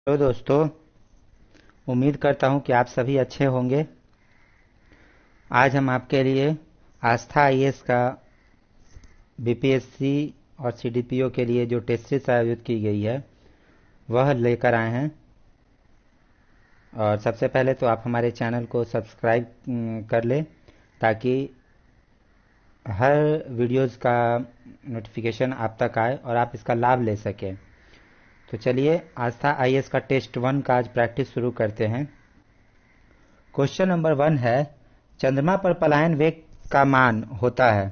Hello दोस्तों। उम्मीद करता हूं कि आप सभी अच्छे होंगे। आज हम आपके लिए आस्था आईएएस का बीपीएससी और सीडीपीओ के लिए जो टेस्ट सीरीज आयोजित की गई है वह लेकर आए हैं। और सबसे पहले तो आप हमारे चैनल को सब्सक्राइब कर लें ताकि हर वीडियोस का नोटिफिकेशन आप तक आए और आप इसका लाभ ले सकें। तो चलिए आस्था आईएएस का टेस्ट 1 का आज प्रैक्टिस शुरू करते हैं। क्वेश्चन नंबर 1 है, चंद्रमा पर पलायन वेग का मान होता है।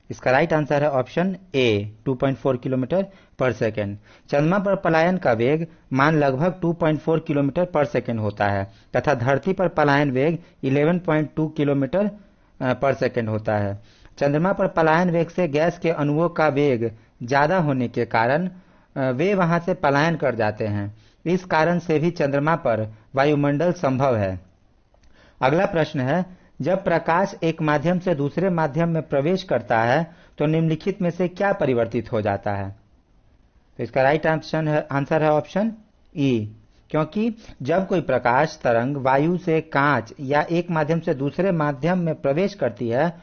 इसका राइट आंसर है ऑप्शन ए 2.4 किलोमीटर पर सेकेंड। चंद्रमा पर पलायन का वेग मान लगभग 2.4 किलोमीटर पर सेकेंड होता है तथा धरती पर पलायन वेग 11.2 किलोमीटर पर सेकेंड होता है। चंद्रमा पर पलायन वेग से गैस के अणुओं का वेग ज्यादा होने के कारण वे वहां से पलायन कर जाते हैं। इस कारण से भी चंद्रमा पर वायुमंडल संभव है। अगला प्रश्न है, जब प्रकाश एक माध्यम से दूसरे माध्यम में प्रवेश करता है तो निम्नलिखित में से क्या परिवर्तित हो जाता है। तो इसका राइट आंसर है ऑप्शन ई, क्योंकि जब कोई प्रकाश तरंग वायु से कांच या एक माध्यम से दूसरे माध्यम में प्रवेश करती है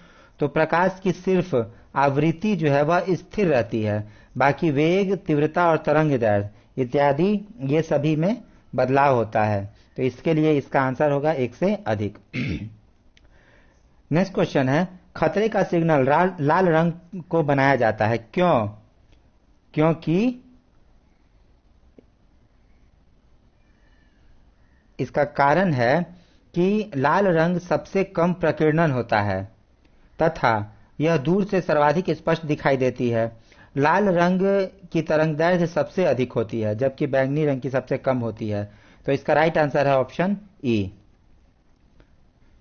तो प्रकाश की सिर्फ आवृत्ति जो है वह स्थिर रहती है, बाकी वेग, तीव्रता और तरंग दैर्ध्य इत्यादि ये सभी में बदलाव होता है। तो इसके लिए इसका आंसर होगा एक से अधिक। नेक्स्ट क्वेश्चन है, खतरे का सिग्नल लाल रंग को बनाया जाता है, क्यों? क्योंकि इसका कारण है कि लाल रंग सबसे कम प्रकीर्णन होता है तथा यह दूर से सर्वाधिक स्पष्ट दिखाई देती है। लाल रंग की तरंगदैर्ध्य सबसे अधिक होती है जबकि बैंगनी रंग की सबसे कम होती है। तो इसका राइट आंसर है ऑप्शन ई।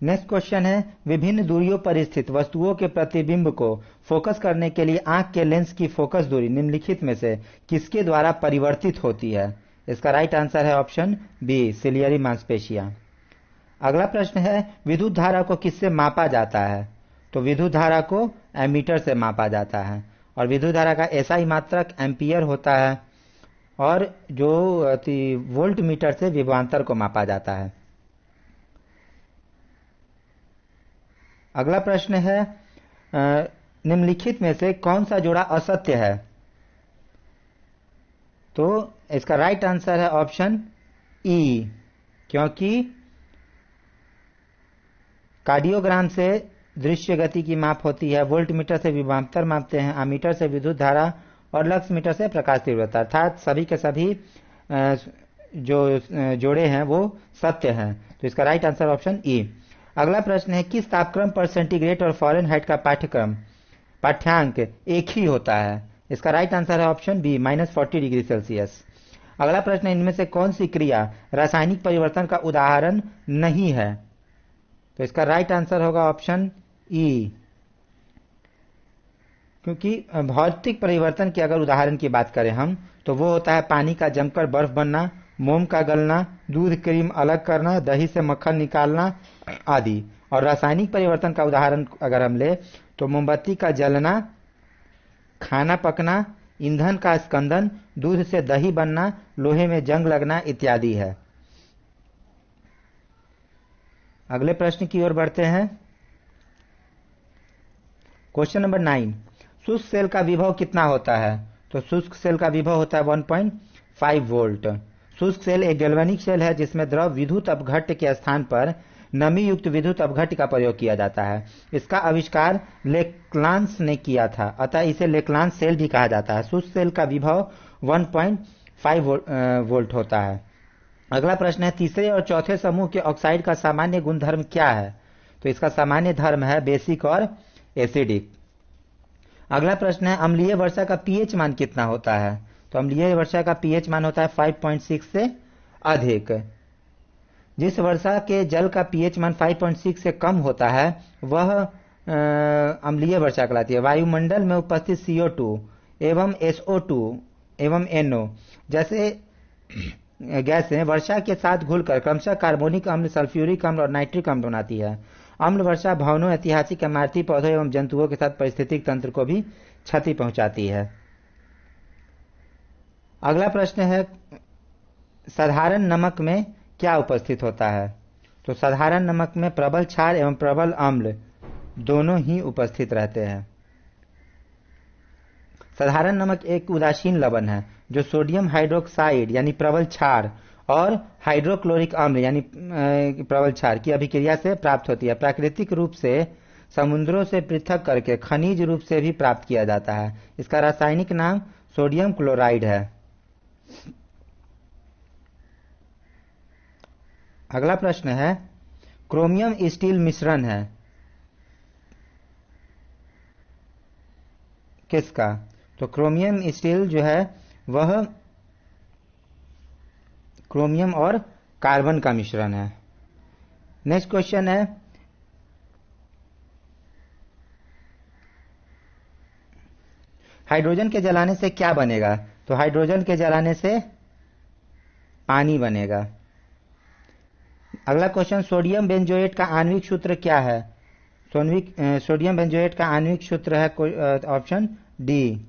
नेक्स्ट क्वेश्चन है, विभिन्न दूरियों पर स्थित वस्तुओं के प्रतिबिंब को फोकस करने के लिए आंख के लेंस की फोकस दूरी निम्नलिखित में से किसके द्वारा परिवर्तित होती है। इसका राइट आंसर है ऑप्शन बी, सिलियरी मांसपेशियां। अगला प्रश्न है, विद्युत धारा को किससे मापा जाता है। तो विद्युत धारा को एमीटर से मापा जाता है और विद्युत धारा का एसआई मात्रक एम्पियर होता है और जो वोल्ट मीटर से विभवांतर को मापा जाता है। अगला प्रश्न है, निम्नलिखित में से कौन सा जोड़ा असत्य है। तो इसका राइट आंसर है ऑप्शन ई, क्योंकि कार्डियोग्राम से दृश्य गति की माप होती है, वोल्ट मीटर से विभवांतर मापते हैं, अमीटर से विद्युत धारा और लक्स मीटर से प्रकाश तीव्रता, अर्थात सभी के सभी जो जोड़े हैं वो सत्य हैं। तो इसका राइट आंसर ऑप्शन ई। अगला प्रश्न है, किस तापक्रम पर सेंटीग्रेड और फ़ारेनहाइट का पाठ्यांक एक ही होता है। इसका राइट आंसर है ऑप्शन बी, -40 डिग्री सेल्सियस। अगला प्रश्न है, इनमें से कौन सी क्रिया रासायनिक परिवर्तन का उदाहरण नहीं है। तो इसका राइट आंसर होगा ऑप्शन ई, क्योंकि भौतिक परिवर्तन के अगर उदाहरण की बात करें हम तो वो होता है पानी का जमकर बर्फ बनना, मोम का गलना, दूध क्रीम अलग करना, दही से मक्खन निकालना आदि। और रासायनिक परिवर्तन का उदाहरण अगर हम ले तो मोमबत्ती का जलना, खाना पकना, ईंधन का स्कंदन, दूध से दही बनना, लोहे में जंग लगना इत्यादि है। अगले प्रश्न की ओर बढ़ते हैं। क्वेश्चन नंबर 9, शुष्क सेल का विभव कितना होता है। तो शुष्क सेल का विभव होता है 1.5 वोल्ट। शुष्क सेल एक गैल्वेनिक सेल है जिसमें द्रव विद्युत अपघट्य के स्थान पर नमी युक्त विद्युत अपघट्य का प्रयोग किया जाता है। इसका आविष्कार लेक्लांस ने किया था, अतः इसे लेक्लांस सेल भी कहा जाता है। शुष्क सेल का विभव 1.5 वोल्ट होता है। अगला प्रश्न है, तीसरे और चौथे समूह के ऑक्साइड का सामान्य गुणधर्म क्या है। तो इसका सामान्य धर्म है बेसिक और एसिडिक। अगला प्रश्न है, अम्लीय वर्षा का पीएच मान कितना होता है। तो अम्लीय वर्षा का पीएच मान होता है 5.6 से अधिक। जिस वर्षा के जल का पीएच मान 5.6 से कम होता है वह अम्लीय वर्षा कहलाती है। वायुमंडल में उपस्थित CO2 एवं SO2 एवं NO जैसे गैसें वर्षा के साथ घुलकर क्रमशः कार्बोनिक अम्ल, सल्फ्यूरिक अम्ल और नाइट्रिक अम्ल बनाती है। अम्ल वर्षा भवनों, ऐतिहासिक इमारती, पौधों एवं जंतुओं के साथ पारिस्थितिक तंत्र को भी क्षति पहुंचाती है। अगला प्रश्न है, साधारण नमक में क्या उपस्थित होता है? तो साधारण नमक में प्रबल क्षार एवं प्रबल अम्ल दोनों ही उपस्थित रहते हैं। साधारण नमक एक उदासीन लवण है जो सोडियम हाइड्रोक्साइड यानी प्रबल क्षार और हाइड्रोक्लोरिक अम्ल यानी प्रबल क्षार की अभिक्रिया से प्राप्त होती है। प्राकृतिक रूप से समुद्रों से पृथक करके खनिज रूप से भी प्राप्त किया जाता है। इसका रासायनिक नाम सोडियम क्लोराइड है। अगला प्रश्न है, क्रोमियम स्टील मिश्रण है किसका? तो क्रोमियम स्टील जो है वह क्रोमियम और कार्बन का मिश्रण है। नेक्स्ट क्वेश्चन है, हाइड्रोजन के जलाने से क्या बनेगा? तो हाइड्रोजन के जलाने से पानी बनेगा। अगला क्वेश्चन, सोडियम बेंजोएट का आणविक सूत्र क्या है? सोडियम बेंजोएट का आणविक सूत्र है ऑप्शन डी।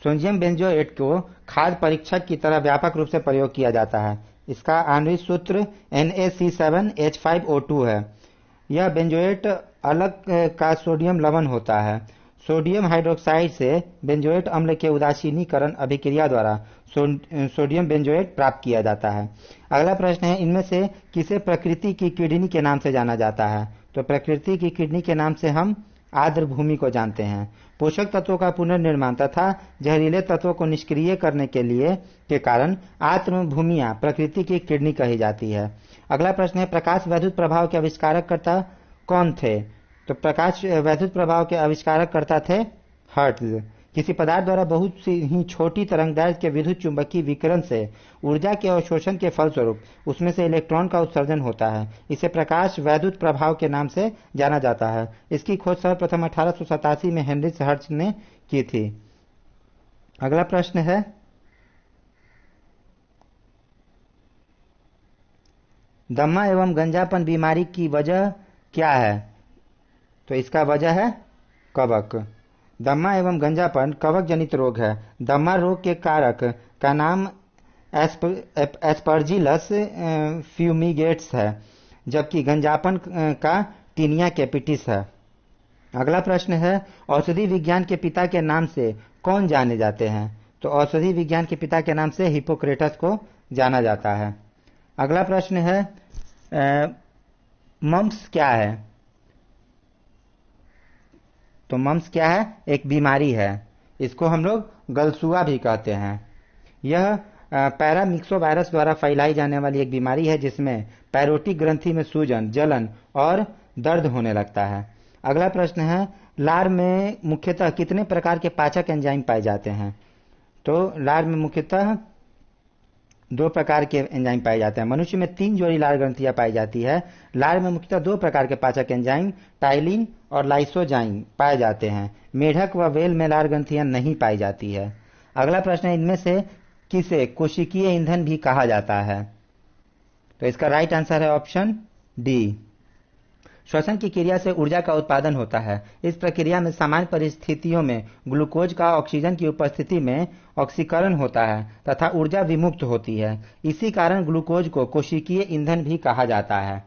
सोडियम बेंजोएट को खाद्य परीक्षक की तरह व्यापक रूप से प्रयोग किया जाता है। इसका आणविक सूत्र NaC7H5O2 है। यह बेंजोएट अलग का सोडियम लवण होता है। सोडियम हाइड्रोक्साइड से बेंजोएट अम्ल के उदासीनीकरण अभिक्रिया द्वारा सोडियम बेंजोएट प्राप्त किया जाता है। अगला प्रश्न है, इनमें से किसे प्रकृति की किडनी के नाम से जाना जाता है? तो प्रकृति की किडनी के नाम से हम आर्द्र भूमि को जानते हैं। पोषक तत्वों का पुनर्निर्माण तथा जहरीले तत्वों को निष्क्रिय करने के कारण आर्द्र भूमियां प्रकृति की किडनी कही जाती है। अगला प्रश्न है, प्रकाश वैद्युत प्रभाव के आविष्कारकर्ता कौन थे? तो प्रकाश वैद्युत प्रभाव के आविष्कारकर्ता थे हर्ट्ज। किसी पदार्थ द्वारा बहुत सी ही छोटी तरंगदैर्घ्य के विद्युत चुंबकीय विकिरण से ऊर्जा के अवशोषण के फलस्वरूप उसमें से इलेक्ट्रॉन का उत्सर्जन होता है। इसे प्रकाश वैद्युत प्रभाव के नाम से जाना जाता है। इसकी खोज सर्वप्रथम 1887 में हेनरी हर्ट्ज ने की थी। अगला प्रश्न है, दमा एवं गंजापन बीमारी की वजह क्या है? तो इसका वजह है कवक। दमा एवं गंजापन कवक जनित रोग है। दमा रोग के कारक का नाम एस्परजिलस फ्यूमिगेट्स है, जबकि गंजापन का टीनिया कैपिटिस है। अगला प्रश्न है, औषधि विज्ञान के पिता के नाम से कौन जाने जाते हैं? तो औषधि विज्ञान के पिता के नाम से हिप्पोक्रेटस को जाना जाता है। अगला प्रश्न है, मम्प्स क्या है? तो मम्प्स क्या है? एक बीमारी है। इसको हम लोग गलसुआ भी कहते हैं। यह पैरामिक्सोवायरस द्वारा फैलाई जाने वाली एक बीमारी है जिसमें पैरोटिक ग्रंथि में सूजन, जलन और दर्द होने लगता है। अगला प्रश्न है, लार में मुख्यतः कितने प्रकार के पाचक एंजाइम पाए जाते हैं? तो लार में मुख्यतः 2 प्रकार के एंजाइम पाए जाते हैं। मनुष्य में 3 जोड़ी लार ग्रंथियां पाई जाती है। लार में मुख्यतः 2 प्रकार के पाचक एंजाइम टाइलिन और लाइसोजाइम पाए जाते हैं। मेढक व व्हेल में लार ग्रंथियां नहीं पाई जाती है। अगला प्रश्न है, इनमें से किसे कोशिकीय ईंधन भी कहा जाता है? तो इसका राइट आंसर है ऑप्शन डी। श्वसन की क्रिया से ऊर्जा का उत्पादन होता है। इस प्रक्रिया में सामान्य परिस्थितियों में ग्लूकोज का ऑक्सीजन की उपस्थिति में ऑक्सीकरण होता है तथा ऊर्जा विमुक्त होती है। इसी कारण ग्लूकोज को कोशिकीय ईंधन भी कहा जाता है।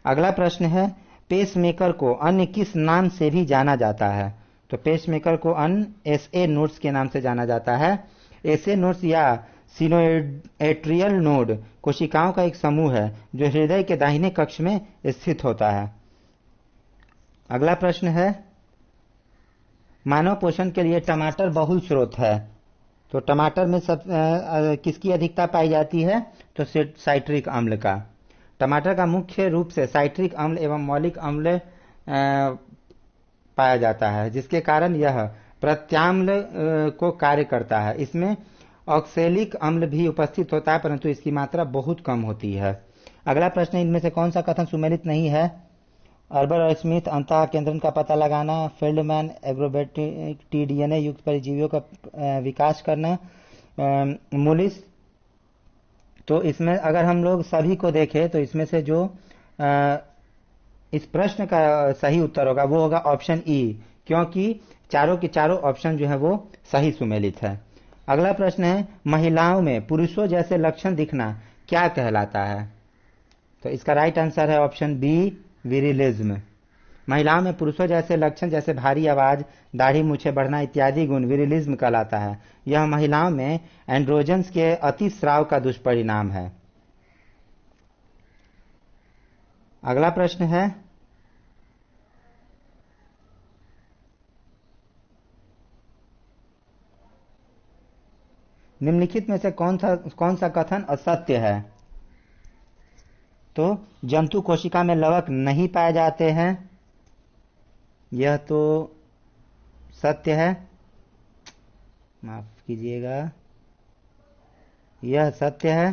अगला प्रश्न है, पेसमेकर को अन्य किस नाम से भी जाना जाता है? तो पेसमेकर को अन्य एसए नोड्स के नाम से जाना जाता है। एसए नोड्स या सिनोएट्रियल नोड कोशिकाओं का एक समूह है जो हृदय के दाहिने कक्ष में स्थित होता है। अगला प्रश्न है, मानव पोषण के लिए टमाटर बहुल स्रोत है। तो टमाटर में किसकी अधिकता पाई जाती है? तो साइट्रिक अम्ल का। टमाटर का मुख्य रूप से साइट्रिक अम्ल एवं मौलिक अम्ल पाया जाता है, जिसके कारण यह प्रत्याम्ल को कार्य करता है। इसमें ऑक्सैलिक अम्ल भी उपस्थित होता है, परंतु इसकी मात्रा बहुत कम होती है। अगला प्रश्न, इनमें से कौन सा कथन सुमेलित नहीं है? अर्बर और स्मिथ अंतः केंद्रन का पता लगाना, फील्डमैन एग्रोबैटिक टीडीएनए युक्त परिजीवियों का विकास करना, मुलिस। तो इसमें अगर हम लोग सभी को देखें तो इसमें से जो इस प्रश्न का सही उत्तर होगा वो होगा ऑप्शन ई, क्योंकि चारों के चारों ऑप्शन जो है वो सही सुमेलित है। अगला प्रश्न है, महिलाओं में पुरुषों जैसे लक्षण दिखना क्या कहलाता है? तो इसका राइट आंसर है ऑप्शन बी, विरिलिज्म। महिलाओं में पुरुषों जैसे लक्षण जैसे भारी आवाज, दाढ़ी मूछें बढ़ना इत्यादि गुण विरिलिज्म कहलाता है। यह महिलाओं में एंड्रोजन्स के अतिस्राव का दुष्परिणाम है। अगला प्रश्न है, निम्नलिखित में से कौन सा कथन असत्य है? तो जंतु कोशिका में लवक नहीं पाए जाते हैं, यह तो सत्य है, माफ कीजिएगा, यह सत्य है।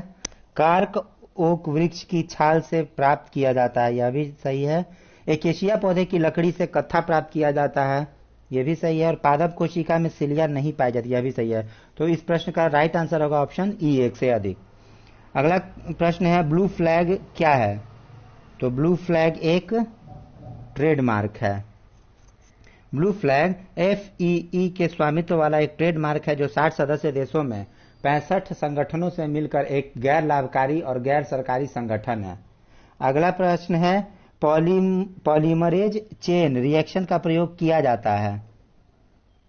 कार्क ओक वृक्ष की छाल से प्राप्त किया जाता है, यह भी सही है। एकेशिया पौधे की लकड़ी से कत्था प्राप्त किया जाता है, यह भी सही है। और पादप कोशिका में सिलिया नहीं पाई जाती, यह भी सही है। तो इस प्रश्न का राइट आंसर होगा ऑप्शन ई, एक से अधिक। अगला प्रश्न है, ब्लू फ्लैग क्या है? तो ब्लू फ्लैग एक ट्रेडमार्क है। ब्लू फ्लैग FEE के स्वामित्व वाला एक ट्रेडमार्क है जो 60 सदस्य देशों में 65 संगठनों से मिलकर एक गैर लाभकारी और गैर सरकारी संगठन है। अगला प्रश्न है, पॉलीमरेज चेन रिएक्शन का प्रयोग किया जाता है?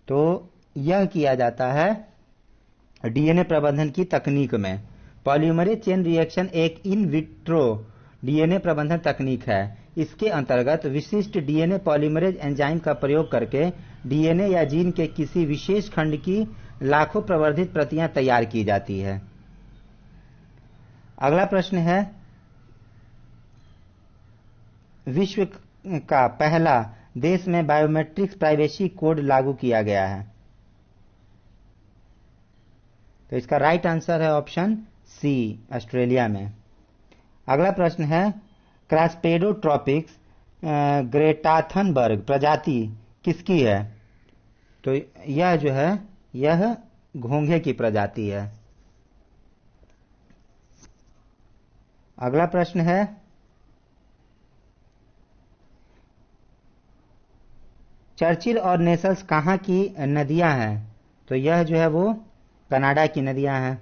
तो यह किया जाता है डीएनए प्रबंधन की तकनीक में। पॉलीमरेज चेन रिएक्शन एक इन विट्रो डीएनए प्रबंधन तकनीक है। इसके अंतर्गत विशिष्ट डीएनए पॉलीमरेज एंजाइम का प्रयोग करके डीएनए या जीन के किसी विशेष खंड की लाखों प्रवर्धित प्रतियां तैयार की जाती है। अगला प्रश्न है, विश्व का पहला देश में बायोमेट्रिक्स प्राइवेसी कोड लागू किया गया है? तो इसका राइट आंसर है ऑप्शन सी, ऑस्ट्रेलिया में। अगला प्रश्न है, क्रास्पेडोट्रोपिक्स ग्रेटाथनबर्ग प्रजाति किसकी है? तो यह जो है, यह घोंघे की प्रजाति है। अगला प्रश्न है, चर्चिल और नेसल्स कहाँ की नदियां हैं? तो यह जो है वो कनाडा की नदियां हैं।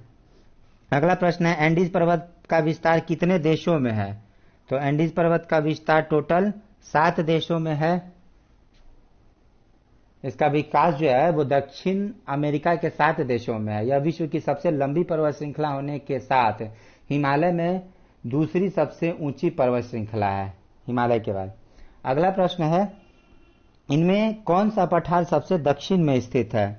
अगला प्रश्न है, एंडीज पर्वत का विस्तार कितने देशों में है? तो एंडीज पर्वत का विस्तार टोटल 7 देशों में है। इसका विकास जो है वो दक्षिण अमेरिका के 7 देशों में है। यह विश्व की सबसे लंबी पर्वत श्रृंखला होने के साथ हिमालय में दूसरी सबसे ऊंची पर्वत श्रृंखला है, हिमालय के बाद। अगला प्रश्न है, इनमें कौन सा पठार सबसे दक्षिण में स्थित है?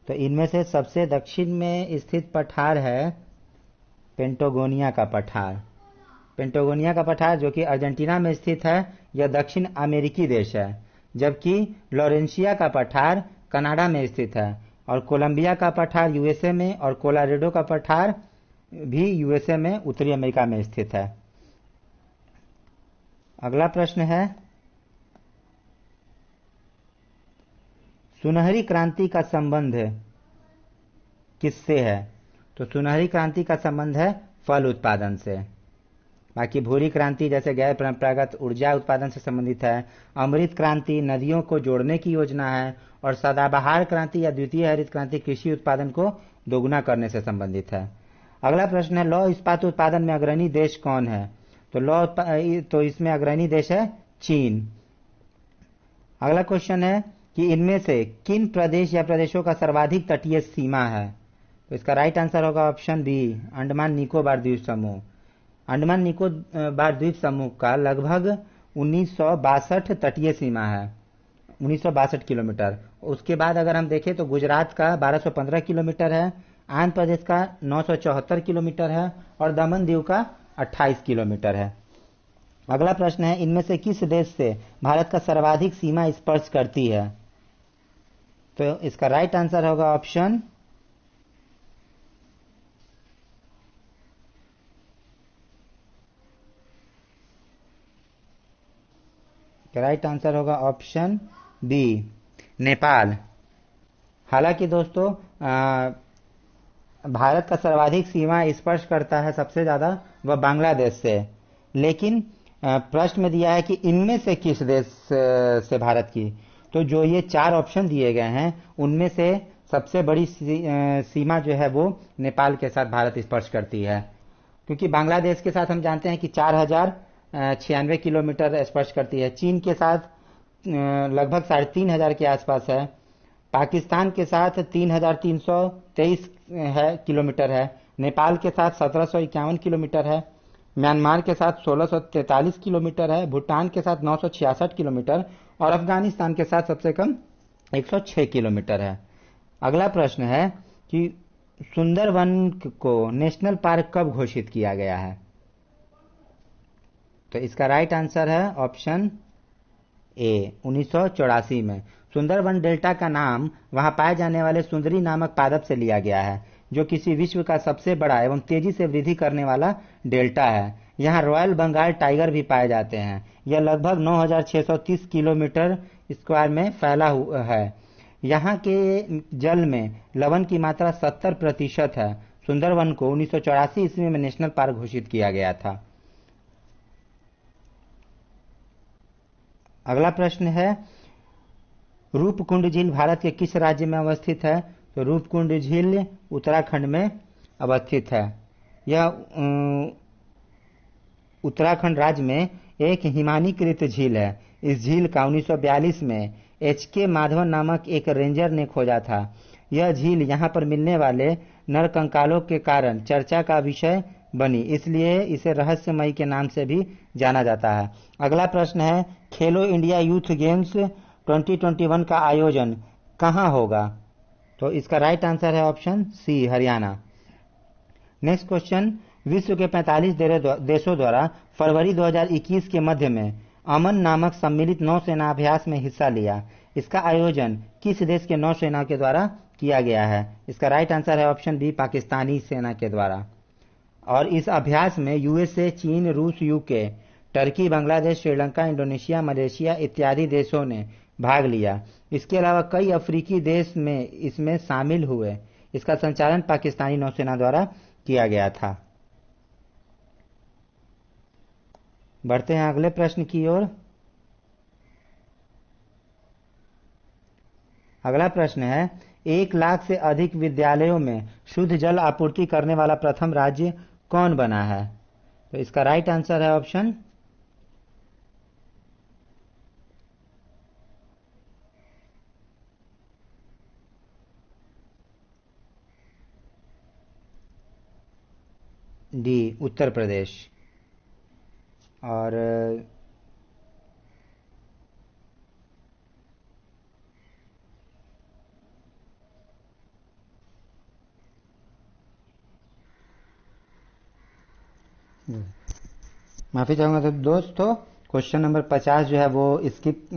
तो इनमें से सबसे दक्षिण में स्थित पठार है पेंटागोनिया का पठार। पेंटागोनिया का पठार जो कि अर्जेंटीना में स्थित है, यह दक्षिण अमेरिकी देश है। जबकि लॉरेंशिया का पठार कनाडा में स्थित है, और कोलंबिया का पठार यूएसए में, और कोलोराडो का पठार भी यूएसए में उत्तरी अमेरिका में स्थित है। अगला प्रश्न है, सुनहरी क्रांति का संबंध किससे है? तो सुनहरी क्रांति का संबंध है फल उत्पादन से। बाकी भूरी क्रांति जैसे गैर परंपरागत ऊर्जा उत्पादन से संबंधित है। अमृत क्रांति नदियों को जोड़ने की योजना है, और सदाबहार क्रांति या द्वितीय हरित क्रांति कृषि उत्पादन को दोगुना करने से संबंधित है। अगला प्रश्न है, लौह इस्पात उत्पादन में अग्रणी देश कौन है? तो इसमें अग्रणी देश है चीन। अगला क्वेश्चन है कि इनमें से किन प्रदेश या प्रदेशों का सर्वाधिक तटीय सीमा है? तो इसका राइट आंसर होगा ऑप्शन बी, अंडमान निकोबार द्वीप समूह। अंडमान निकोबार द्वीप समूह का लगभग 1962 तटीय सीमा है, 1962 किलोमीटर। उसके बाद अगर हम देखें तो गुजरात का 1215 किलोमीटर है, आंध्र प्रदेश का 974 किलोमीटर है, और दमन दीव का 28 किलोमीटर है। अगला प्रश्न है, इनमें से किस देश से भारत का सर्वाधिक सीमा स्पर्श करती है? तो इसका राइट आंसर होगा ऑप्शन राइट आंसर होगा ऑप्शन बी, नेपाल। हालांकि दोस्तों भारत का सर्वाधिक सीमा स्पर्श करता है सबसे ज्यादा वह बांग्लादेश से, लेकिन प्रश्न में दिया है कि इनमें से किस देश से भारत की। तो जो ये 4 ऑप्शन दिए गए हैं उनमें से सबसे बड़ी सीमा जो है वो नेपाल के साथ भारत स्पर्श करती है, क्योंकि बांग्लादेश के साथ हम जानते हैं कि 4096 किलोमीटर स्पर्श करती है। चीन के साथ लगभग 3500 के आसपास है। पाकिस्तान के साथ 3323 किलोमीटर है। नेपाल के साथ 1751 किलोमीटर है। म्यांमार के साथ 1643 किलोमीटर है। भूटान के साथ 966 किलोमीटर और अफगानिस्तान के साथ सबसे कम 106 किलोमीटर है। अगला प्रश्न है कि सुंदरवन को नेशनल पार्क कब घोषित किया गया है? तो इसका राइट आंसर है ऑप्शन ए, 1984 में। सुंदरवन डेल्टा का नाम वहां पाए जाने वाले सुंदरी नामक पादप से लिया गया है, जो किसी विश्व का सबसे बड़ा एवं तेजी से वृद्धि करने वाला डेल्टा है। यहाँ रॉयल बंगाल टाइगर भी पाए जाते हैं। यह लगभग 9630 किलोमीटर स्क्वायर में फैला हुआ है। यहाँ के जल में लवण की मात्रा 70% है। सुंदरवन को 1984 ईस्वी में नेशनल पार्क घोषित किया गया था। अगला प्रश्न है, रूपकुंड झील भारत के किस राज्य में अवस्थित है? तो रूपकुंड झील उत्तराखंड में अवस्थित है। यह उत्तराखंड राज्य में एक हिमानीकृत झील है। इस झील का 1942 में एच.के. माधवन नामक एक रेंजर ने खोजा था। यह झील यहाँ पर मिलने वाले नरकंकालों के कारण चर्चा का विषय बनी, इसलिए इसे रहस्यमयी के नाम से भी जाना जाता है। अगला प्रश्न है, खेलो इंडिया यूथ गेम्स 2021 का आयोजन कहाँ होगा? तो इसका राइट आंसर है option C, Haryana. Next question, विश्व के 45 देशों द्वारा फरवरी 2021 के मध्य में अमन नामक सम्मिलित नौसेना अभ्यास में हिस्सा लिया। इसका आयोजन किस देश के नौसेना के द्वारा किया गया है? इसका राइट आंसर है ऑप्शन बी, पाकिस्तानी सेना के द्वारा। और इस अभ्यास में यूएसए, चीन, रूस, UK, Turkey, Bangladesh, Sri Lanka, Indonesia, Malaysia इत्यादि देशों ने भाग लिया। इसके अलावा कई अफ्रीकी देश में इसमें शामिल हुए। इसका संचालन पाकिस्तानी नौसेना द्वारा किया गया था। बढ़ते हैं अगले प्रश्न की ओर। अगला प्रश्न है, 1 लाख से अधिक विद्यालयों में शुद्ध जल आपूर्ति करने वाला प्रथम राज्य कौन बना है? तो इसका राइट आंसर है ऑप्शन डी, उत्तर प्रदेश। और माफी चाहूंगा तो दोस्तों, क्वेश्चन नंबर 50 जो है वो स्किप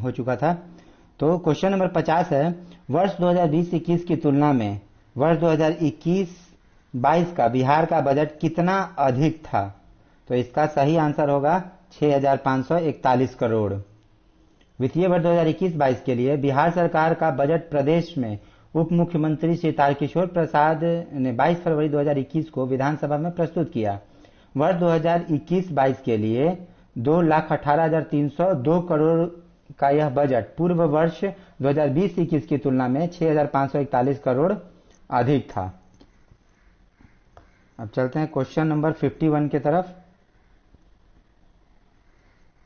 हो चुका था। तो क्वेश्चन नंबर 50 है, वर्ष 2020-21 की तुलना में वर्ष 2021-22 का बिहार का बजट कितना अधिक था? तो इसका सही आंसर होगा 6541 करोड़। वित्तीय वर्ष 2021-22 के लिए बिहार सरकार का बजट प्रदेश में उप मुख्यमंत्री श्री तारकिशोर प्रसाद ने 22 फरवरी 2021 को विधानसभा में प्रस्तुत किया। वर्ष 2021-22 के लिए 2,18,302 करोड़ का यह बजट पूर्व वर्ष 2020-21 की तुलना में 6541 करोड़ अधिक था। अब चलते हैं क्वेश्चन नंबर 51 की तरफ।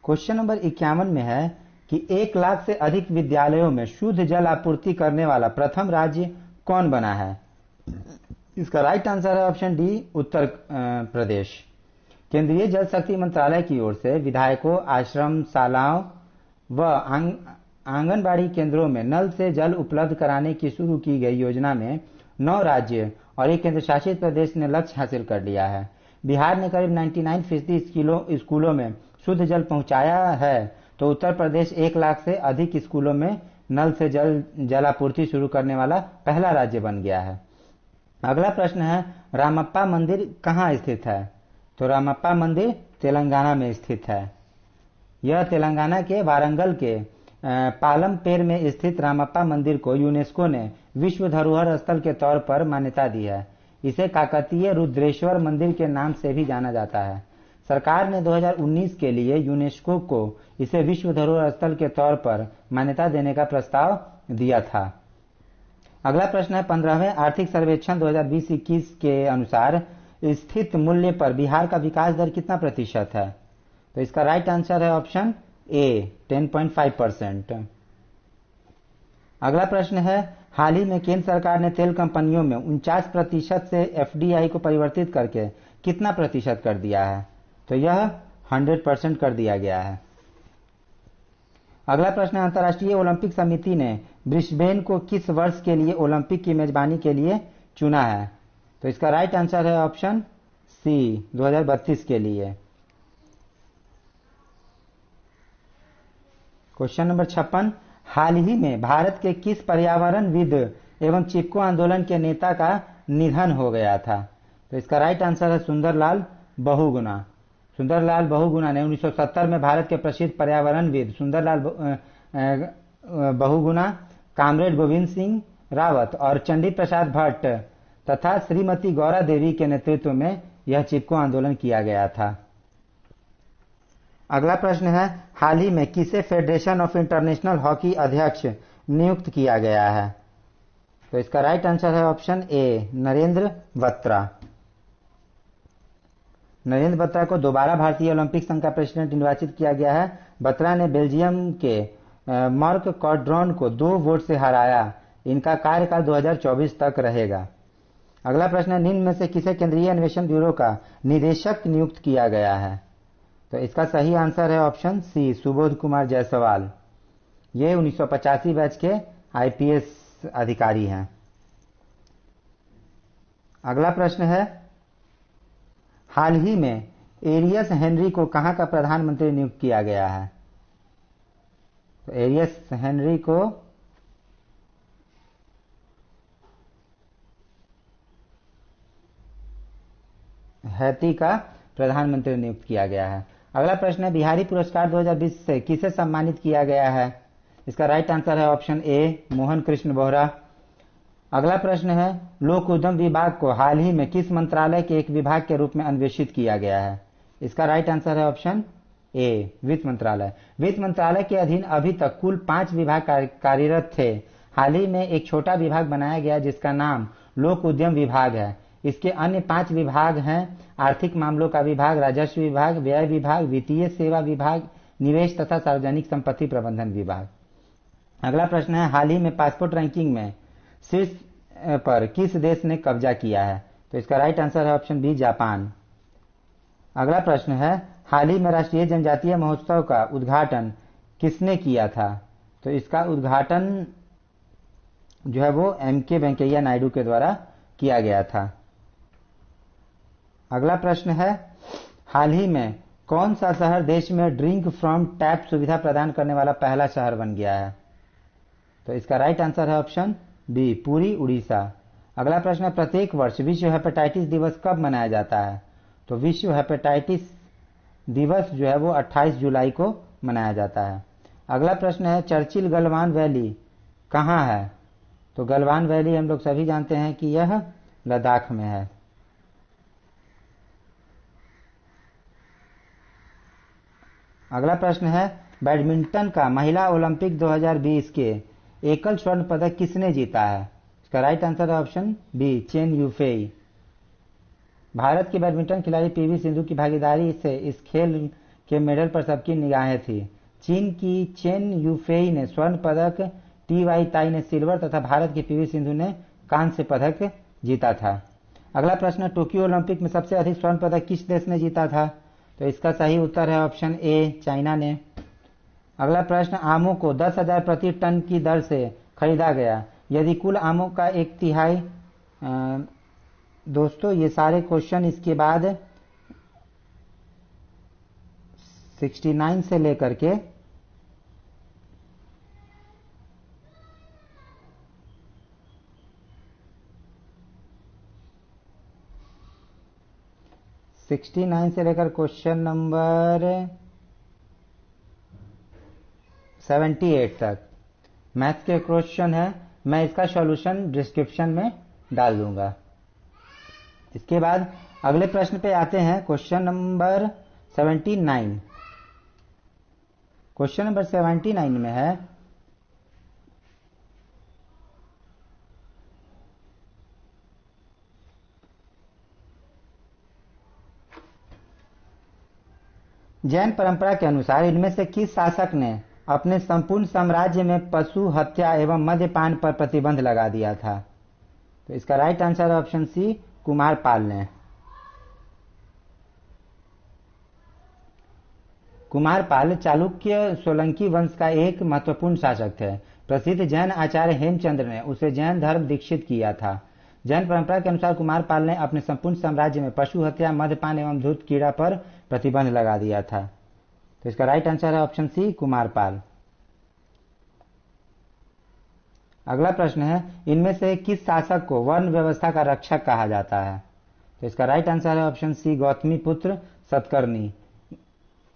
क्वेश्चन नंबर 51 में है कि 1 लाख से अधिक विद्यालयों में शुद्ध जल आपूर्ति करने वाला प्रथम राज्य कौन बना है? इसका राइट आंसर है ऑप्शन डी, उत्तर प्रदेश। केंद्रीय जल शक्ति मंत्रालय की ओर से विधायकों, आश्रम शालाओं व आंगनबाड़ी केंद्रों में नल से जल उपलब्ध कराने की शुरू की गई योजना में 9 राज्य और एक केंद्र शासित प्रदेश ने लक्ष्य हासिल कर लिया है। बिहार ने करीब 99% स्कूलों में शुद्ध जल पहुंचाया है, तो उत्तर प्रदेश 1 लाख से अधिक स्कूलों में नल से जलापूर्ति शुरू करने वाला पहला राज्य बन गया है। अगला प्रश्न है, रामप्पा मंदिर कहाँ स्थित है? तो रामप्पा मंदिर तेलंगाना में स्थित है। यह तेलंगाना के वारंगल के पालमपेर में स्थित रामप्पा मंदिर को यूनेस्को ने विश्व धरोहर स्थल के तौर पर मान्यता दी है। इसे काकतीय रुद्रेश्वर मंदिर के नाम से भी जाना जाता है। सरकार ने 2019 के लिए यूनेस्को को इसे विश्व धरोहर स्थल के तौर पर मान्यता देने का प्रस्ताव दिया था। अगला प्रश्न है 15वें आर्थिक सर्वेक्षण 2020-21 के अनुसार स्थित मूल्य पर बिहार का विकास दर कितना प्रतिशत है? तो इसका राइट आंसर है ऑप्शन ए 10.5%। अगला प्रश्न है हाल ही में केंद्र सरकार ने तेल कंपनियों में 49% से एफडीआई को परिवर्तित करके कितना प्रतिशत कर दिया है? तो यह 100% कर दिया गया है। अगला प्रश्न है अंतर्राष्ट्रीय ओलंपिक समिति ने ब्रिस्बेन को किस वर्ष के लिए ओलंपिक की मेजबानी के लिए चुना है? तो इसका राइट आंसर है ऑप्शन सी 2032 के लिए। क्वेश्चन नंबर 56 हाल ही में भारत के किस पर्यावरणविद एवं चिपको आंदोलन के नेता का निधन हो गया था? तो इसका राइट आंसर है सुंदरलाल बहुगुणा। सुंदरलाल बहुगुणा ने 1970 में भारत के प्रसिद्ध पर्यावरणविद सुंदरलाल बहुगुणा, कामरेड गोविंद सिंह रावत और चंडी प्रसाद भट्ट तथा श्रीमती गौरा देवी के नेतृत्व में यह चिपको आंदोलन किया गया था। अगला प्रश्न है हाल ही में किसे फेडरेशन ऑफ इंटरनेशनल हॉकी अध्यक्ष नियुक्त किया गया है? तो इसका राइट आंसर है ऑप्शन ए नरेंद्र बत्रा। नरेंद्र बत्रा को दोबारा भारतीय ओलंपिक संघ का प्रेसिडेंट निर्वाचित किया गया है। बत्रा ने बेल्जियम के मार्क कॉड्रॉन को 2 वोट से हराया। इनका कार्यकाल 2024 तक रहेगा। अगला प्रश्न है निम्न में से किसे केंद्रीय अन्वेषण ब्यूरो का निदेशक नियुक्त किया गया है? तो इसका सही आंसर है ऑप्शन सी सुबोध कुमार जायसवाल। ये 1985 बैच के आईपीएस अधिकारी हैं। अगला प्रश्न है हाल ही में एरियस हेनरी को कहां का प्रधानमंत्री नियुक्त किया गया है? तो एरियस हेनरी को हैती का प्रधानमंत्री नियुक्त किया गया है। अगला प्रश्न है बिहारी पुरस्कार 2020 से किसे सम्मानित किया गया है? इसका राइट आंसर है ऑप्शन ए मोहन कृष्ण बोहरा। अगला प्रश्न है लोक उद्यम विभाग को हाल ही में किस मंत्रालय के एक विभाग के रूप में अन्वेषित किया गया है? इसका राइट आंसर है ऑप्शन ए वित्त मंत्रालय। वित्त मंत्रालय के अधीन अभी तक कुल 5 विभाग कार्यरत थे। हाल ही में एक छोटा विभाग बनाया गया जिसका नाम लोक उद्यम विभाग है। इसके अन्य 5 विभाग हैं आर्थिक मामलों का विभाग, राजस्व विभाग, व्यय विभाग, वित्तीय सेवा विभाग, निवेश तथा सार्वजनिक संपत्ति प्रबंधन विभाग। अगला प्रश्न है हाल ही में पासपोर्ट रैंकिंग में शीर्ष पर किस देश ने कब्जा किया है? तो इसका राइट आंसर है ऑप्शन बी जापान। अगला प्रश्न है हाल ही में राष्ट्रीय जनजातीय महोत्सव का उद्घाटन किसने किया था? तो इसका उद्घाटन जो है वो एम.के. वेंकैया नायडू के द्वारा किया गया था। अगला प्रश्न है हाल ही में कौन सा शहर देश में ड्रिंक फ्रॉम टैप सुविधा प्रदान करने वाला पहला शहर बन गया है? तो इसका राइट आंसर है ऑप्शन बी पुरी उड़ीसा। अगला प्रश्न है प्रत्येक वर्ष विश्व हेपेटाइटिस दिवस कब मनाया जाता है? तो विश्व हेपेटाइटिस दिवस जो है वो 28 जुलाई को मनाया जाता है। अगला प्रश्न है चर्चिल गलवान वैली कहाँ है? तो गलवान वैली हम लोग सभी जानते हैं कि यह लद्दाख में है। अगला प्रश्न है बैडमिंटन का महिला ओलंपिक 2020 के एकल स्वर्ण पदक किसने जीता है? इसका राइट आंसर है ऑप्शन बी चेन यूफेई। भारत की बैडमिंटन खिलाड़ी पीवी सिंधु की भागीदारी से इस खेल के मेडल पर सबकी निगाहें थी। चीन की चेन यूफेई ने स्वर्ण पदक, टी.वाई. ताई ने सिल्वर तथा भारत की पीवी सिंधु ने कांस्य पदक जीता था। अगला प्रश्न टोक्यो ओलंपिक में सबसे अधिक स्वर्ण पदक किस देश ने जीता था? तो इसका सही उत्तर है ऑप्शन ए चाइना ने। अगला प्रश्न आमों को 10,000 प्रति टन की दर से खरीदा गया यदि कुल आमों का 1/3 दोस्तों ये सारे क्वेश्चन इसके बाद 69 से लेकर के 69 से लेकर क्वेश्चन नंबर 78 तक मैथ्स के क्वेश्चन है। मैं इसका सॉल्यूशन डिस्क्रिप्शन में डाल दूंगा। इसके बाद अगले प्रश्न पे आते हैं क्वेश्चन नंबर 79। क्वेश्चन नंबर 79 में है जैन परंपरा के अनुसार इनमें से किस शासक ने अपने संपूर्ण साम्राज्य में पशु हत्या एवं मद्यपान पर प्रतिबंध लगा दिया था? तो इसका राइट आंसर है ऑप्शन सी, कुमारपाल ने। कुमारपाल चालुक्य सोलंकी वंश का एक महत्वपूर्ण शासक थे। प्रसिद्ध जैन आचार्य हेमचंद्र ने उसे जैन धर्म दीक्षित किया था। जैन परंपरा के अनुसार कुमारपाल ने अपने संपूर्ण साम्राज्य में पशु हत्या, मद्यपान एवं धूर्त कीड़ा पर प्रतिबंध लगा दिया था। तो इसका राइट आंसर है ऑप्शन सी, कुमारपाल। अगला प्रश्न है, इनमें से किस शासक को वर्ण व्यवस्था का रक्षक कहा जाता है? तो इसका राइट आंसर है ऑप्शन सी, गौतमी पुत्र सतकर्णी।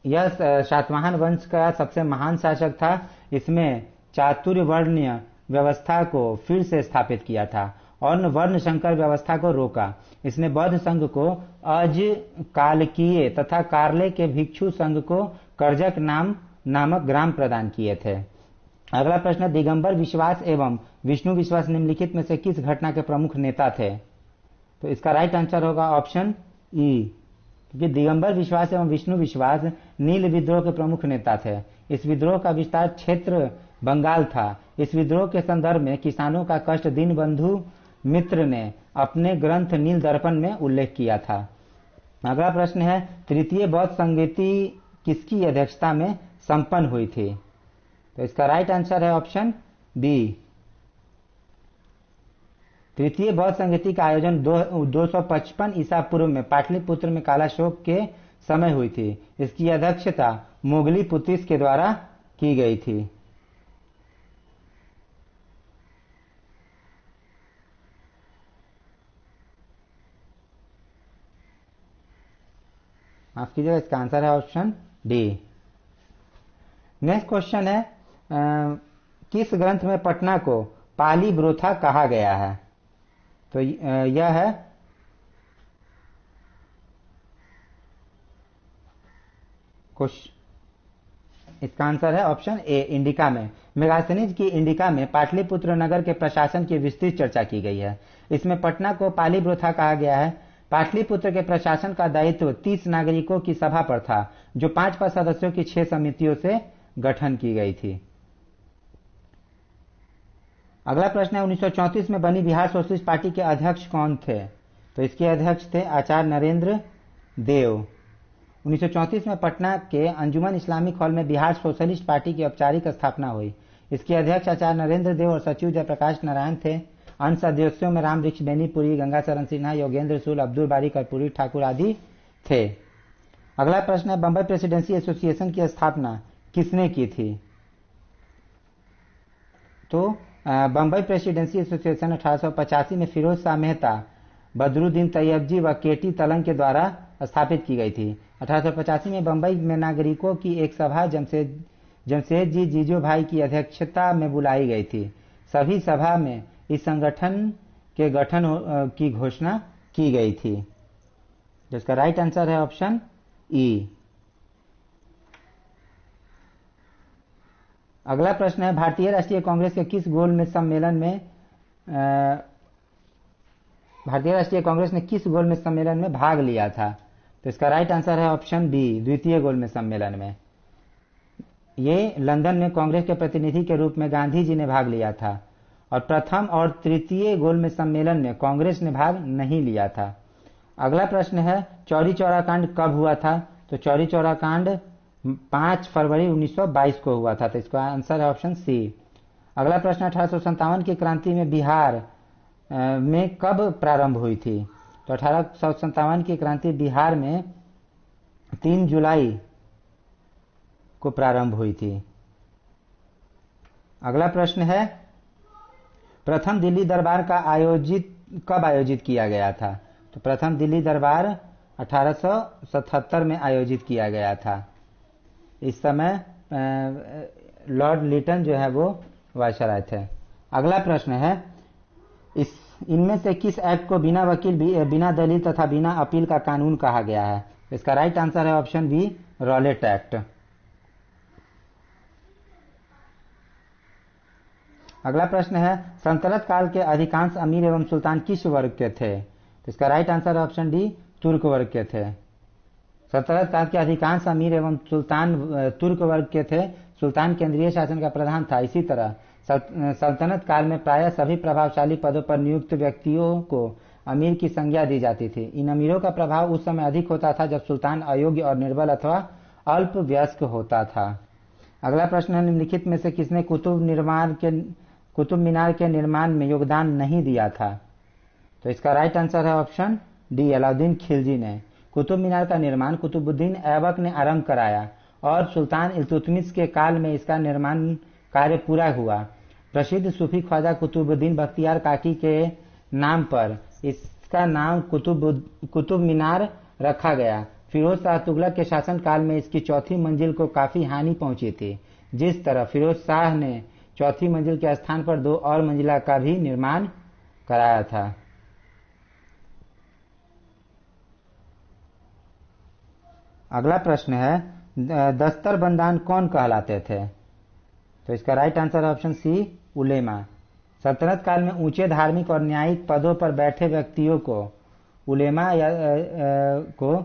यह सातवाहन वंश का सबसे महान शासक था। इसमें चातुर्वर्ण्य व्यवस्था को फिर से स्थापित किया था और वर्ण संकर व्यवस्था को रोका। इसने बौद्ध संघ को अज कालकीय तथा कार्ले के भिक्षु संघ को कर्जक नामक ग्राम प्रदान किए थे। अगला प्रश्न, दिगंबर विश्वास एवं विष्णु विश्वास निम्नलिखित में से किस घटना के प्रमुख नेता थे? तो इसका राइट आंसर होगा ऑप्शन ई, क्योंकि दिगंबर विश्वास एवं विष्णु विश्वास नील विद्रोह के प्रमुख नेता थे। इस विद्रोह का विस्तार क्षेत्र बंगाल था। इस विद्रोह के संदर्भ में किसानों का कष्ट दीनबंधु मित्र ने अपने ग्रंथ नील दर्पण में उल्लेख किया था। अगला प्रश्न है, तृतीय बौद्ध संगीति किसकी अध्यक्षता में संपन्न हुई थी? तो इसका राइट आंसर है ऑप्शन बी। तृतीय बौद्ध संगीति का आयोजन 255 ईसा पूर्व में पाटलिपुत्र में कालाशोक के समय हुई थी। इसकी अध्यक्षता मोगली पुतिस के द्वारा की गई थी। माफ कीजिएगा, इसका आंसर है ऑप्शन डी। नेक्स्ट क्वेश्चन है, किस ग्रंथ में पटना को पाली ब्रोथा कहा गया है? तो यह है इसका आंसर है ऑप्शन ए, इंडिका में। मेगास्थनीज की इंडिका में पाटलिपुत्र नगर के प्रशासन की विस्तृत चर्चा की गई है। इसमें पटना को पाली ब्रोथा कहा गया है। पाटलिपुत्र के प्रशासन का दायित्व 30 नागरिकों की सभा पर था, जो 5 सदस्यों की 6 समितियों से गठन की गई थी। अगला प्रश्न है, 1934 में बनी बिहार सोशलिस्ट पार्टी के अध्यक्ष कौन थे? तो इसके अध्यक्ष थे आचार्य नरेंद्र देव। 1934 में पटना के अंजुमन इस्लामिक हॉल में बिहार सोशलिस्ट पार्टी की औपचारिक स्थापना हुई। इसके अध्यक्ष आचार्य नरेंद्र देव और सचिव जयप्रकाश नारायण थे। अन्य सदस्यों में राम वृक्ष बेनीपुरी, गंगाचरण सिन्हा, योगेंद्र सूल, अब्दुल बारी कर्पूरी ठाकुर आदि थे। अगला प्रश्न है, बंबई प्रेसिडेंसी एसोसिएशन की स्थापना किसने की थी? तो बंबई प्रेसिडेंसी एसोसिएशन 1885 में फिरोज शाह मेहता, बदरुद्दीन तैयबजी व केटी तलंग के द्वारा स्थापित की गई थी। 1885 में बंबई में नागरिकों की एक सभा जमशेद जी जीजो भाई की अध्यक्षता में बुलाई गई थी। सभी सभा में इस संगठन के गठन की घोषणा की गई थी, जिसका राइट आंसर है ऑप्शन ई। अगला प्रश्न है, भारतीय राष्ट्रीय कांग्रेस के किस गोलमेज सम्मेलन में भारतीय राष्ट्रीय कांग्रेस ने किस गोलमेज सम्मेलन में भाग लिया था? तो इसका राइट आंसर है ऑप्शन बी, द्वितीय गोलमेज सम्मेलन में। ये लंदन में कांग्रेस के प्रतिनिधि के रूप में गांधी जी ने भाग लिया था और प्रथम और तृतीय गोलमेज सम्मेलन में कांग्रेस ने भाग नहीं लिया था। अगला प्रश्न है, चौरी चौरा कांड कब हुआ था? तो चौरी चौरा कांड 5 फरवरी 1922 को हुआ था। तो इसका आंसर है ऑप्शन सी। अगला प्रश्न, 1857 की क्रांति में बिहार में कब प्रारंभ हुई थी? तो 1857 की क्रांति बिहार में 3 जुलाई को प्रारंभ हुई थी। अगला प्रश्न है, प्रथम दिल्ली दरबार का कब आयोजित किया गया था? तो प्रथम दिल्ली दरबार 1877 में आयोजित किया गया था। इस समय लॉर्ड लिटन जो है वो वायसराय थे। अगला प्रश्न है, इनमें से किस एक्ट को बिना वकील, बिना दलील तथा बिना अपील का कानून कहा गया है? इसका राइट आंसर है ऑप्शन बी, रॉलेट एक्ट। अगला प्रश्न है, सल्तनत काल के अधिकांश अमीर एवं सुल्तान किस वर्ग के थे? तो इसका राइट आंसर है ऑप्शन डी, तुर्क वर्ग के थे। सल्तनत काल के अधिकांश अमीर एवं सुल्तान तुर्क वर्ग के थे। सुल्तान केंद्रीय शासन का प्रधान था। इसी तरह सल्तनत काल में प्रायः सभी प्रभावशाली पदों पर नियुक्त व्यक्तियों को अमीर की संज्ञा दी जाती थी। इन अमीरों का प्रभाव उस समय अधिक होता था जब सुल्तान अयोग्य और निर्बल अथवा अल्प वयस्क होता था। अगला प्रश्न है, निम्नलिखित में से किसने कुतुब मीनार के निर्माण में योगदान नहीं दिया था? तो इसका राइट आंसर है ऑप्शन डी, अलाउद्दीन खिलजी ने। कुतुब मीनार का निर्माण कुतुबुद्दीन ऐबक ने आरंभ कराया और सुल्तान इल्तुतमिश के काल में इसका निर्माण कार्य पूरा हुआ। प्रसिद्ध सूफी ख्वाजा कुतुबुद्दीन बख्तियार काकी के नाम पर इसका नाम कुतुब मीनार रखा गया। फिरोज शाह तुगलक के शासनकाल में इसकी चौथी मंजिल को काफी हानि पहुंची थी। जिस तरह फिरोज शाह ने चौथी मंजिल के स्थान पर 2 और मंजिला का भी निर्माण कराया था। अगला प्रश्न है, दस्तरबंदान कौन कहलाते थे? तो इसका राइट आंसर ऑप्शन सी, उलेमा। सल्तनत काल में ऊंचे धार्मिक और न्यायिक पदों पर बैठे व्यक्तियों को उलेमा को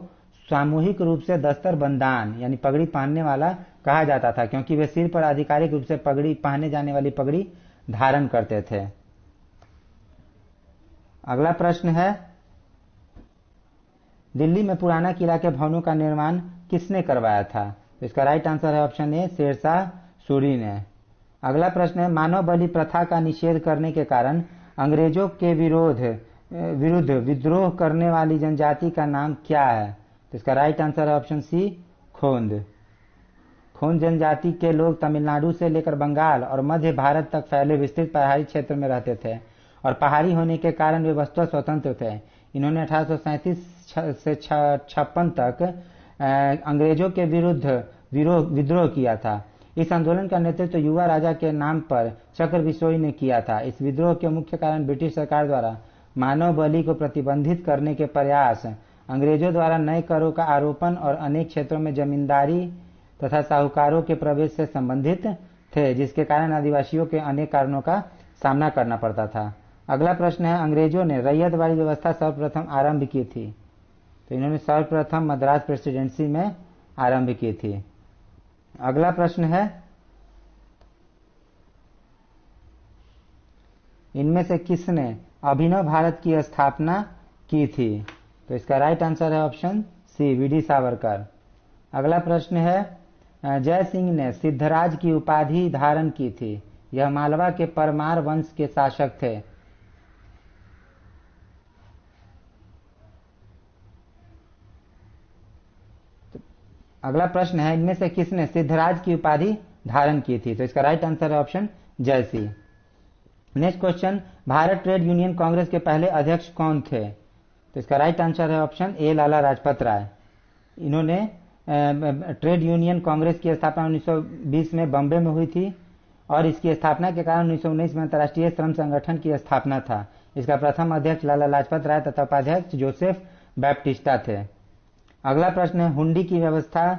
सामूहिक रूप से दस्तरबंदान यानी पगड़ी पहनने वाला कहा जाता था, क्योंकि वे सिर पर आधिकारिक रूप से पगड़ी पहने जाने वाली पगड़ी धारण करते थे। अगला प्रश्न है, दिल्ली में पुराना किला के भवनों का निर्माण किसने करवाया था? तो इसका राइट आंसर है ऑप्शन ए, शेरशाह सूरी ने। अगला प्रश्न है, मानव बलि प्रथा का निषेध करने के कारण अंग्रेजों के विरुद्ध विद्रोह करने वाली जनजाति का नाम क्या है? तो इसका राइट आंसर है ऑप्शन सी, खोंद। खोंद जनजाति के लोग तमिलनाडु से लेकर बंगाल और मध्य भारत तक फैले विस्तृत पहाड़ी क्षेत्र में रहते थे और पहाड़ी होने के कारण वे वस्तुतः स्वतंत्र थे। इन्होंने 1837 से 56 तक अंग्रेजों के विरुद्ध विद्रोह किया था। इस आंदोलन का नेतृत्व युवा राजा के नाम पर चक्र बिश्नोई ने किया था। इस विद्रोह के मुख्य कारण ब्रिटिश सरकार द्वारा मानव बलि को प्रतिबंधित करने के प्रयास, अंग्रेजों द्वारा नए करों का आरोपण और अनेक क्षेत्रों में जमींदारी तथा साहूकारों के प्रवेश से संबंधित थे, जिसके कारण आदिवासियों के अनेक कारणों का सामना करना पड़ता था। अगला प्रश्न है, अंग्रेजों ने रैयतवाड़ी व्यवस्था सर्वप्रथम आरंभ की थी? तो इन्होंने सर्वप्रथम मद्रास प्रेसिडेंसी में आरंभ की थी। अगला प्रश्न है, इनमें से किसने अभिनव भारत की स्थापना की थी? तो इसका राइट आंसर है ऑप्शन सी, वी.डी. सावरकर। अगला प्रश्न है, जय सिंह ने सिद्धराज की उपाधि धारण की थी। यह मालवा के परमार वंश के शासक थे। अगला प्रश्न है, इनमें से किसने सिद्धराज की उपाधि धारण की थी? तो इसका राइट आंसर है option Jai Singh. Next question, Bharat trade union Congress के पहले अध्यक्ष कौन थे? तो इसका राइट आंसर है ऑप्शन ए, लाला लाजपत राय। इन्होंने ट्रेड यूनियन कांग्रेस की स्थापना 1920 में बॉम्बे में हुई थी और इसकी स्थापना के कारण 1919 में अंतर्राष्ट्रीय श्रम संगठन की स्थापना था। इसका प्रथम अध्यक्ष लाला लाजपत राय तथा उपाध्यक्ष जोसेफ बैप्टिस्टा थे। अगला प्रश्न है, हुंडी की व्यवस्था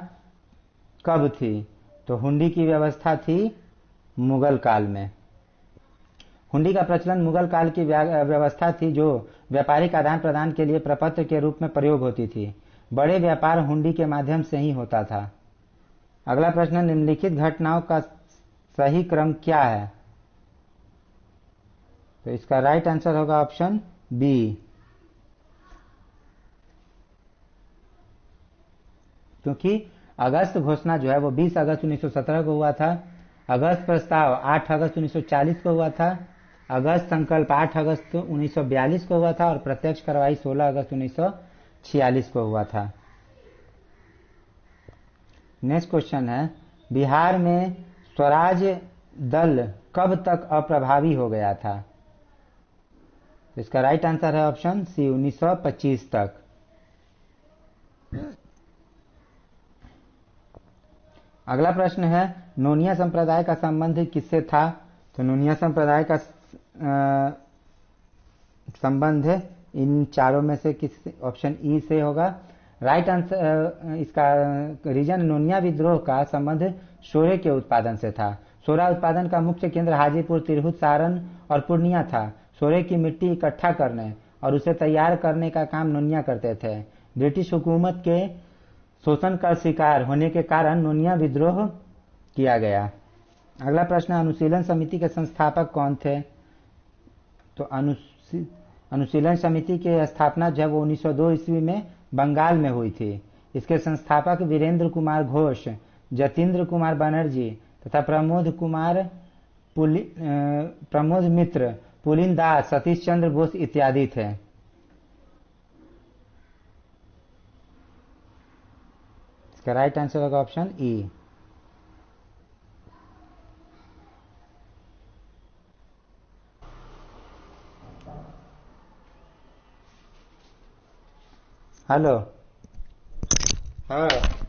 कब थी? तो हुंडी की व्यवस्था थी मुगल काल में। हुंडी का प्रचलन मुगल काल की व्यवस्था थी जो व्यापारिक आदान प्रदान के लिए प्रपत्र के रूप में प्रयोग होती थी। बड़े व्यापार हुंडी के माध्यम से ही होता था। अगला प्रश्न, निम्नलिखित घटनाओं का सही क्रम क्या है? तो इसका राइट आंसर होगा ऑप्शन बी, क्योंकि अगस्त घोषणा जो है वो 20 अगस्त 1917 को हुआ था। अगस्त प्रस्ताव 8 अगस्त 1940 को हुआ था। अगस्त संकल्प 8 अगस्त 1942 को हुआ था और प्रत्यक्ष कार्रवाई 16 अगस्त 1946 को हुआ था। नेक्स्ट क्वेश्चन है, बिहार में स्वराज दल कब तक अप्रभावी हो गया था? इसका राइट आंसर है ऑप्शन सी, 1925 तक। अगला प्रश्न है, नोनिया संप्रदाय का संबंध किससे था? तो नोनिया संप्रदाय का संबंध इन चारों में से किस, ऑप्शन ई से होगा। राइट आंसर, इसका रीजन, नोनिया विद्रोह का संबंध सोरे के उत्पादन से था। सोरा उत्पादन का मुख्य केंद्र हाजीपुर, तिरहुत, सारण और पूर्णिया था। सोरे की मिट्टी इकट्ठा करने और उसे तैयार करने का काम नोनिया करते थे। ब्रिटिश हुकूमत के शोषण का शिकार होने के कारण नोनिया विद्रोह किया गया। अगला प्रश्न, अनुशीलन समिति के संस्थापक कौन थे? तो अनुशीलन समिति की स्थापना जब 1902 ईस्वी में बंगाल में हुई थी। इसके संस्थापक वीरेंद्र कुमार घोष, जतीन्द्र कुमार बनर्जी तथा प्रमोद मित्र, पुलिन दास, सतीश चंद्र बोस इत्यादि थे। इसका राइट आंसर होगा ऑप्शन ई। हेलो, हाँ।